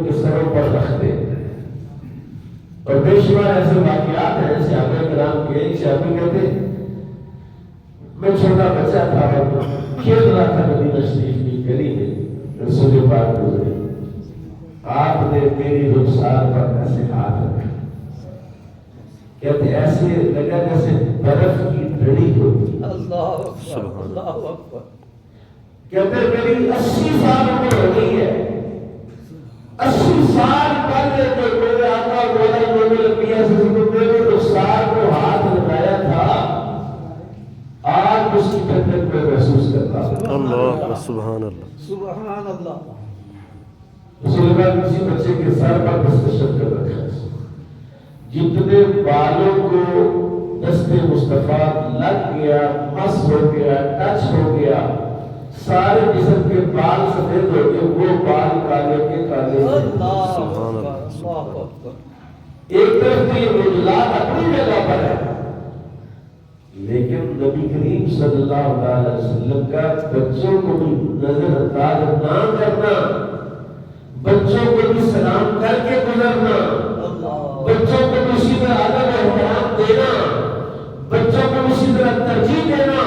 کے سروں پر رکھ دے. اور بے شمار ایسے واقعات ہیں صحابہ کرام کے. ایک صحابی کہتے میں چھوٹا بچہ تھا اور کھیل رہا تھا مدینہ شریف کی گلی میں، رسول پاک گزرے، آپ نے میری رخسار پر ایسے ہاتھ رکھا. کہتے ایسے لگا جیسے برف کی ڈڑی ہوتی. اللہ اکبر. کہتے میری 80 سال عمر ہو گئی ہے، 80 سال پہلے جو میرے آقا مولا امام الانبیاء سے میرے رخسار کو ہاتھ لگایا تھا، آج اس کی ٹھنڈک میں محسوس کرتا ہوں. اللہ سبحان اللہ سبحان اللہ. رسول اللہ کسی بچے کے سر پر دستشت کر رکھا ہے. جتنے بالوں کو دست مصطفیٰ لگ گیا، مس ہو گیا، ٹچ ہو گیا، سارے جسم کے بال سفید ہو گئے، وہ بال کالے کے کالے. سبحان اللہ. ایک طرف تو یہ معجزات اپنی جگہ پر ہے، لیکن نبی کریم صلی اللہ علیہ وسلم کا بچوں کو بھی نظر انداز نہ کرنا، بچوں کو بھی سلام کر کے گزرنا، بچوں کو بھی اسی طرح ادب و احترام دینا، بچوں کو بھی اسی طرح ترجیح دینا،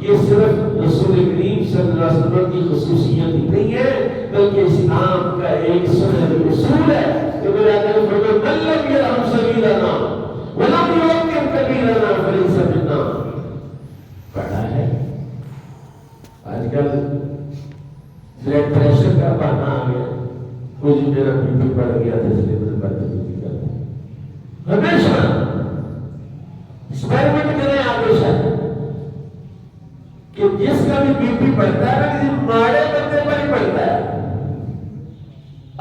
یہ صرف رسول کریم صلی اللہ علیہ وسلم کی خصوصیت ہی نہیں ہے، بلکہ اسلام کا ایک سنہری اصول ہے کہ میرے آقا نے فرمایا من لم یرحم صغیرنا ولم یوقر کبیرنا فلیس منا. پڑھا ہے آج کل بلڈ پریشر کا بہانہ آ گیا، مجھے میرا بی پی بڑھ گیا تھا اس لیے میں بدتمیزی کرتا ہوں. ہمیشہ ایکسپیریمنٹ کریں ہمیشہ کہ جس کا بھی بی پی بڑھتا ہے نا کسی ماڑے بندے پر ہی بڑھتا ہے.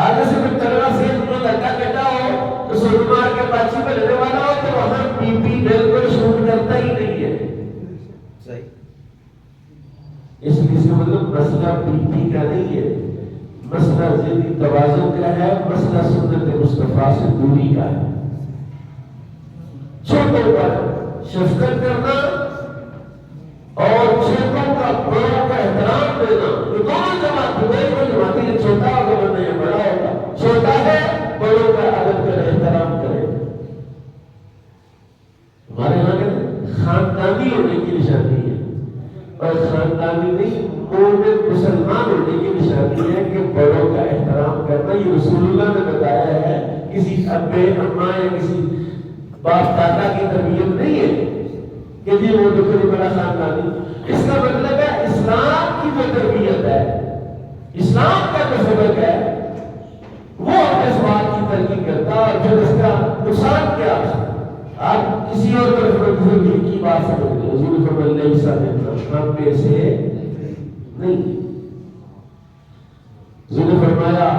آگے سے کوئی تگڑا سے لڑکا بیٹا ہو تو سر مار کے پاچی پہ لینے والا ہو تو وہاں بی پی بالکل شوٹ کرتا ہی نہیں ہے. صحیح. اس لیے اس کا مطلب مسئلہ بی پی کا نہیں ہے، مسئلہ ذہنی توازن کا ہے، مسئلہ سنت مصطفیٰ سے دوری کا ہے. چھوٹوں پر شفقت کرنا اور چھوٹوں کا بڑوں کا احترام دینا، یہ دونوں جماعت کو جماعتی ہے. چھوٹا ہوگا ورنہ یہ بڑا ہوگا، چھوٹا ہے بڑوں کا ادب کرے، احترام کرے. ہمارے یہاں کے خاندانی ہونے کی نشانی ہے، اور خاندانی نہیں مومن مسلمان ہونے کی نشانی ہے کہ بڑوں کا احترام کرنا. یہ رسول اللہ نے بتایا ہے، کسی ابے اماں یا کسی باپ دادا کی تربیت نہیں ہے کہ جی وہ تو کوئی بڑا خاندانی. اس کا مطلب ہے اسلام کی جو تربیت ہے، اسلام کا جو سبق ہے، وہ اپنے سوال کی ترقی کرتا. اور پھر اس کا نقصان کیا ہے؟ آپ کسی اور طرف کی بات سمجھ لیں. حضور فرمایا لیس منا، ہم میں سے نہیں. حضور نے فرمایا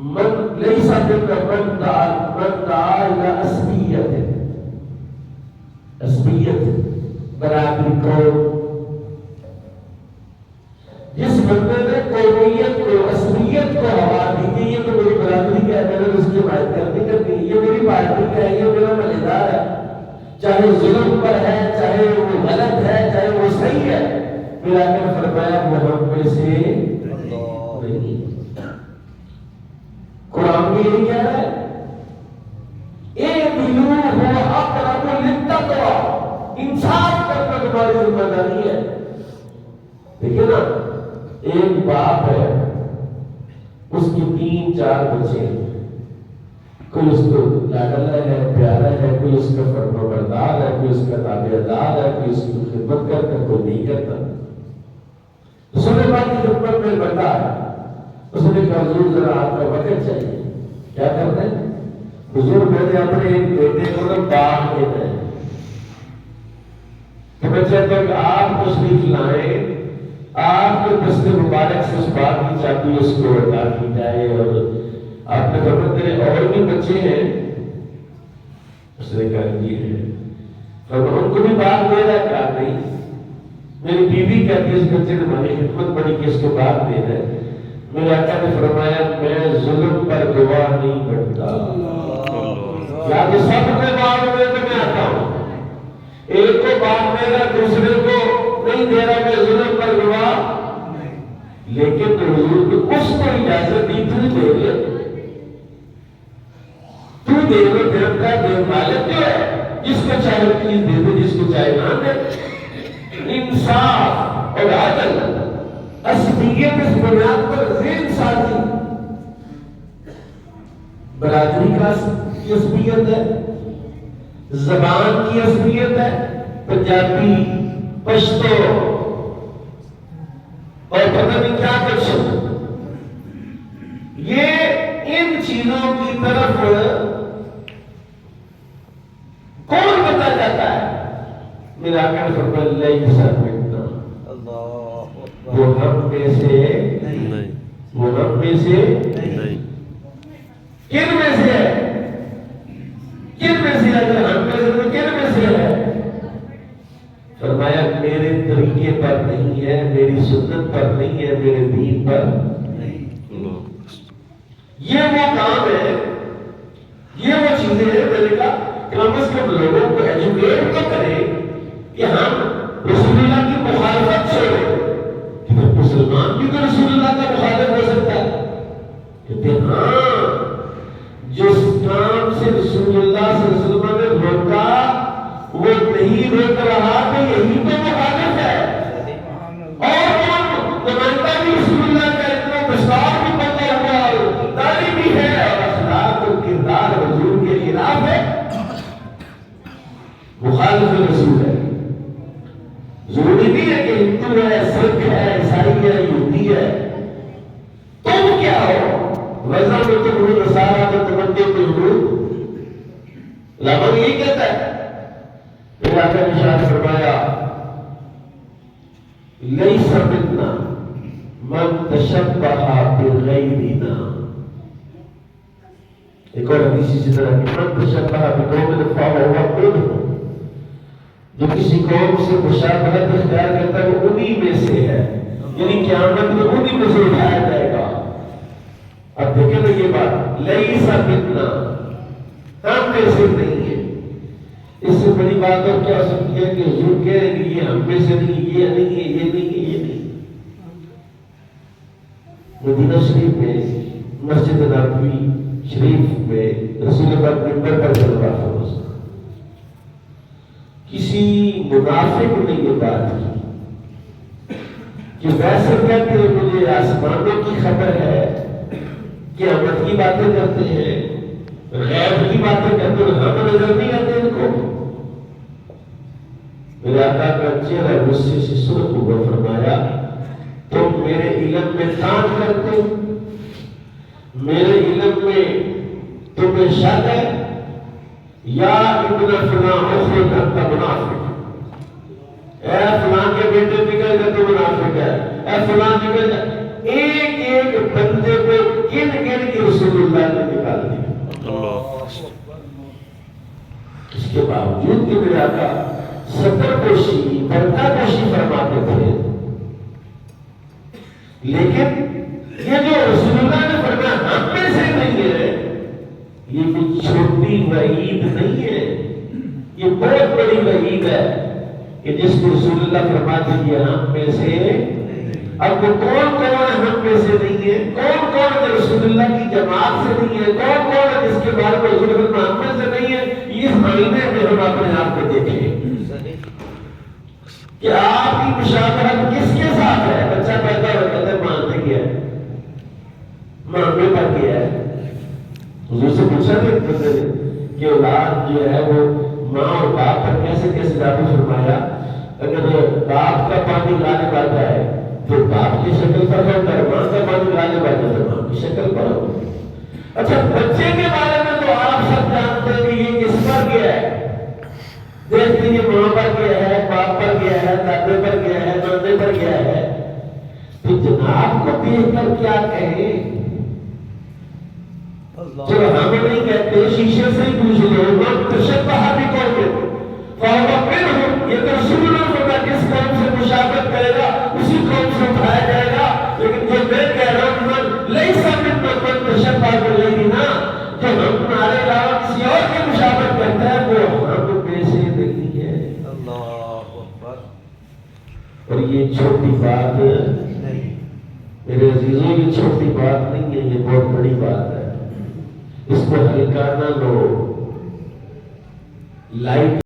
من لیس منا من دعا الی عصبیت، عصبیت برابری قوم. جس بندے نے قومیت کو، عصبیت کو ہوا دی کہ یہ تو میری برادری کا ہے، میں نے اس کی حمایت کرنی، یہ میری پارٹی کا ہے، یہ میرا ملےدار ہے، چاہے ظلم پر ہے، چاہے وہ غلط ہے، چاہے وہ صحیح ہے. پھر آ کے فرمایا وہ ہم میں سے نہیں. قرآن میں یہی کہہ رہا ہے انصاف کرنا تمہاری ذمہ داری ہے. دیکھیں نا، ایک باپ ہے، اس کی 3-4 بچے ہیں، کوئی اس کو لاڈلا ہے، پیارا ہے، کوئی اس کا فرما بردار ہے، کوئی اس کا تابعدار ہے، کوئی اس کی خدمت کرتا ہے، کوئی نہیں کرتا. سنے بات کی خدمت میں بندہ ہے، اس نے کہا حضور ذرا آپ کا وقت چاہیے. کیا کرتے ہیں حضور؟ میں نے اپنے ایک بیٹے کو نا باغ دینا ہے کہ میں چاہتا ہوں کہ آپ تشریف لائیں، آپ کے دست مبارک سے اس باغ کی چابی اس کو عطا کی جائے. اور آپ نے فرمایا تیرے اور بھی بچے ہیں؟ اس نے کہا جی ہے. فرمایا ان کو بھی باغ دے رہا ہے؟ کہا نہیں. میری بیوی کہتی ہے اس بچے نے ہماری خدمت بڑی کہ اس کو باغ دے رہا ہے. میرے آقا نے فرمایا میں ظلم پر گواہ نہیں بنتا. یا کہ سب کے باغ میں تو میں آتا ہوں، ایک کو باغ دے رہا دوسرے کو نہیں دے رہا، میں ظلم پر گواہ لیکن حضور نے اس کو اجازت دی تو دے دے، تو دے دے، دے دے مالک جو ہے، جس کو چاہے چیز دے دے، جس کو چاہے نہ دے۔ انصاف اور عدل، عصبیت اس بنیاد پر ذہن سازی، برادری کا عصبیت ہے، زبان کی عصبیت ہے، پنجابی، پشتو اور پتہ نہیں کیا کچھ، یہ ان چیزوں کی طرف کون بتا جاتا ہے؟ میرا آقا نے فرمایا لیس منا، اللہ وہ ہم میں سے نہیں وہ ہم میں سے نہیں کن میں سے ہے؟ کن میں سے ہے؟ اگر ہم میں سے تو کن میں سے ہے؟ فرمایا میرے طریقے پر نہیں ہے، میری سنت پر نہیں ہے، میرے دین پر نہیں۔ یہ وہ کام ہے، یہ وہ چیزیں ہیں، میں نے کہا کم از کم لوگوں کو ایجوکیٹ تو کرے کہ ہم رسول اللہ کی مخالفت چھوڑیں کہ پھر مسلمان بھی تو رسول اللہ کا مخالف ہو سکتا ہے۔ کہتے ہیں ہاں، جس کام سے رسول اللہ صلی اللہ علیہ وسلم نے روکا وہ نہیں روک رہا تو یہی تو مخالف ہے۔ اور کون نمائندہ بھی رسول اللہ کا اتنا مشتاق بھی بنتا ہوا اور داری بھی ہے اور اخلاق اور کردار حضور کے خلاف ہے، مخالف رسول ہے۔ ضروری نہیں ہے کہ ہندو ہے، سکھ ہے، عیسائی ہے، یہودی ہے، تم کیا ہو؟ ویسا میں تم ہو نصارہ میں تمنڈے میں ہو، علامہ یہی کہتا ہے۔ پھر آقا نے ارشاد فرمایا لیس منا من تشبہ بغیرنا، ایک اور حدیث اسی طرح کی، من تشبہ بقوم فهو منهم، جو کسی قوم سے مشابہت اختیار کرتا ہے وہ انہی میں سے ہے، یعنی قیامت میں انہی میں سے اٹھایا جائے گا۔ اب دیکھیں نا یہ بات، لیس منا، ہم میں سے نہیں ہے۔ اس سے بڑی بات اور کیا ہو سکتی ہے کہ حضور کہہ رہے کہ یہ ہم میں سے نہیں، یہ نہیں ہے، یہ نہیں ہے، یہ نہیں۔ مدینہ شریف میں مسجد نبوی شریف میں رسول اللہ منبر پر چل رہا تھا، کسی منافق نے یہ بات کی کہ ویسے کہتے ہیں مجھے آسمانوں کی خبر ہے، قیامت کی باتیں کرتے ہیں، غیب کی باتیں کرتے ہیں، ہم نظر نہیں آتے ان کو۔ میرے آقا کا چہرہ غصے سے سرخ ہوا، فرمایا تم میرے علم میں کام کرتے، میرے علم میں تمہیں شک ہے، یا ابن فلاں اخرج انت منافق، اے فلاں کے بیٹے نکل جا تو منافق ہے، اے فلاں نکل جا۔ ایک ایک بندے کو گن گن کے رسول اللہ نے نکال دیا۔ اس کے باوجود کہ میرے آقا ستر پوشی پردہ پوشی فرماتے تھے، لیکن یہ جو رسول اللہ نے فرمایا ہم میں سے نہیں ہے، یہ کوئی چھوٹی وعید نہیں ہے، یہ بہت بڑی وعید ہے کہ جس کو رسول اللہ فرماتے ہیں یہ ہم میں سے۔ اب وہ کون کون ہم میں سے نہیں ہے، کون کون رسول اللہ کی جماعت سے نہیں ہے، کون کون جس کے بارے میں رسول اللہ ہم میں سے نہیں ہے، اس مہینے میں ہم اپنے آپ کو دیکھیں کہ آپ کی مشابہت کس کے ساتھ ہے۔ بچہ پیدا ہوتا ہے ماں سے گیا ہے، ماں پہ پر گیا ہے، حضور سے پوچھا نہیں کہ اولاد جو ہے وہ ماں اور باپ پر کیسے کیسے لاگو فرمایا۔ اگر باپ کا پانی غالب آ جائے تو باپ کی شکل پر ہوتا ہے، ماں کا پانی غالب آ جائے تو ماں کی شکل پر ہوتا ہے۔ اچھا بچے کے بارے میں تو آپ سب جانتے ہیں کہ یہ کس پر گیا ہے، دیکھتے ہیں ماں پر گیا ہے، باپ پر گیا ہے، دادے پر گیا ہے، نانے پر گیا ہے، تو جناب کو دیکھ کر کیا کہیں؟ چلو ہم نہیں کہتے، شیشے سے ہی پوچھ لو، من تشبہ بقوم فهو منهم، یہ تو رسول اللہ فرمایا جس قوم سے مشابہت کرے گا اسی قوم سے اٹھایا جائے گا۔ لیکن جو میں کہہ رہا ہوں من لیس منا من تشبہ بغیرنا، جو ہمارے علاوہ کسی اور کی مشابہت کرتا ہے وہ ہم میں سے نہیں ہے۔ اللہ اکبر۔ اور یہ چھوٹی بات نہیں، میرے عزیزوں یہ چھوٹی بات نہیں ہے، یہ بہت بڑی بات ہے، اس کو ہلکا نہ لو۔ لائٹ